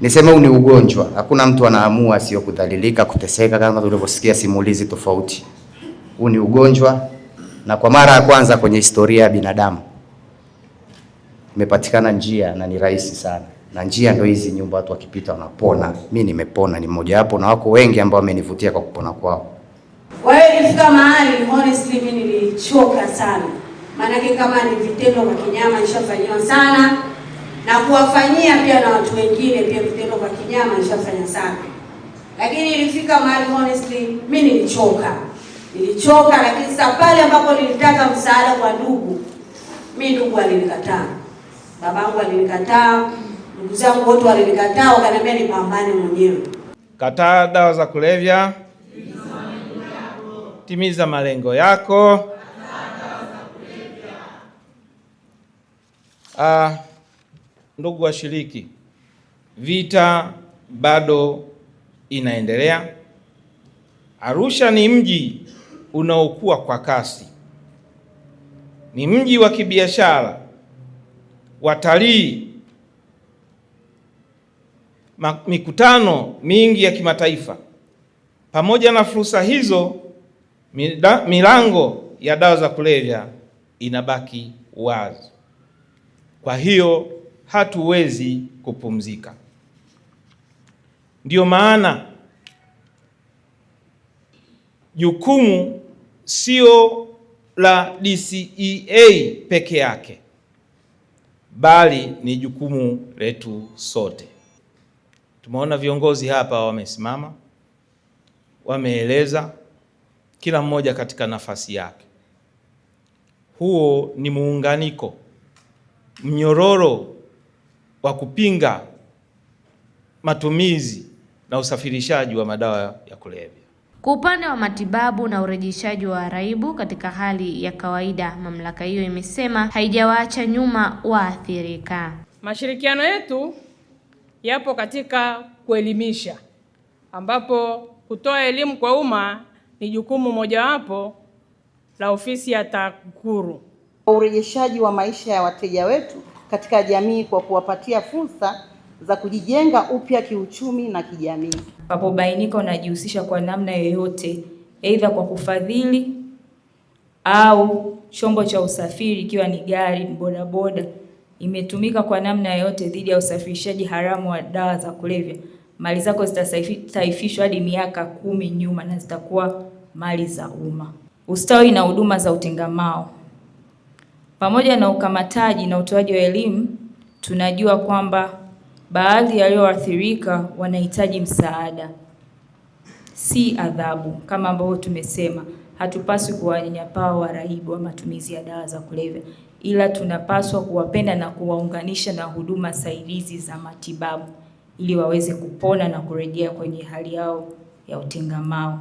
Niseme huu ni ugonjwa. Hakuna mtu anaamua sio kudhalilika, kuteseka kama tulivyosikia simulizi tofauti. Huu ni ugonjwa, na kwa mara ya kwanza kwenye historia ya binadamu imepatikana njia, na ni rahisi sana. Na njia ndio hizi nyumba, watu wakipita wanapona. Mimi nimepona, ni mmoja wapo, na wako wengi ambao wamenivutia kwa kupona kwao. Kwa hiyo nilifika mahali honestly mimi nilichoka sana. Maana kama ni vitendo vya kinyama nishafanywa sana, na kuwafanyia pia na watu wengine pia vitendo vya kinyama nishafanya sana. Lakini nilifika mahali honestly mimi nilichoka, lakini sasa pale ambapo nilitaka msaada kwa ndugu, mimi ndugu alinikataa. Babangu alinikataa, ndugu zangu wote walinikataa, wakaniambia nipambane mwenyewe. Kataa dawa za kulevya. Timiza malengo yako. Ndugu washiriki, vita bado inaendelea. Arusha ni mji unaokua kwa kasi. Ni mji wa kibiashara, watalii, mikutano mingi ya kimataifa. Pamoja na fursa hizo, milango ya dawa za kulevya inabaki wazi. Kwa hiyo hatuwezi kupumzika. Ndio maana jukumu sio la DCEA peke yake, bali ni jukumu letu sote. Tumeona viongozi hapa wamesimama, wameeleza kila mmoja katika nafasi yake. Huo ni muunganiko, mnyororo wa kupinga matumizi na usafirishaji wa madawa ya kulevya. Kwa upande wa matibabu na urejeshaji wa waraibu katika hali ya kawaida, mamlaka hiyo imesema haijawaacha nyuma waathirika. Mashirikiano yetu yapo katika kuelimisha, ambapo kutoa elimu kwa umma ni jukumu mojawapo la ofisi ya TAKUKURU. Urejeshaji wa maisha ya wateja wetu katika jamii kwa kuwapatia fursa za kujijenga upya kiuchumi na kijamii. Papobainika unajihusisha kwa namna yoyote, aidha kwa kufadhili au chombo cha usafiri, ikiwa ni gari, bodaboda, imetumika kwa namna yoyote dhidi ya usafirishaji haramu wa dawa za kulevya, mali zako zitataifishwa hadi miaka 10 nyuma na zitakuwa mali za umma. Ustawi na huduma za utengamao. Pamoja na ukamataji na utoaji wa elimu, tunajua kwamba baadhi ya walioathirika wanahitaji msaada, si adhabu. Kama ambavyo tumesema, hatupaswi kuwanyanyapaa waraibu wa matumizi ya dawa za kulevya, ila tunapaswa kuwapenda na kuwaunganisha na huduma saidizi za matibabu ili waweze kupona na kurejea kwenye hali yao ya utengamao.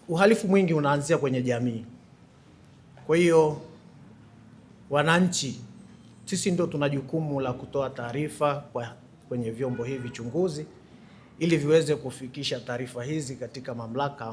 Uhalifu mwingi unaanzia kwenye jamii. Kwa hiyo wananchi, sisi ndio tuna jukumu la kutoa taarifa kwenye vyombo hivi chunguzi ili viweze kufikisha taarifa hizi katika mamlaka.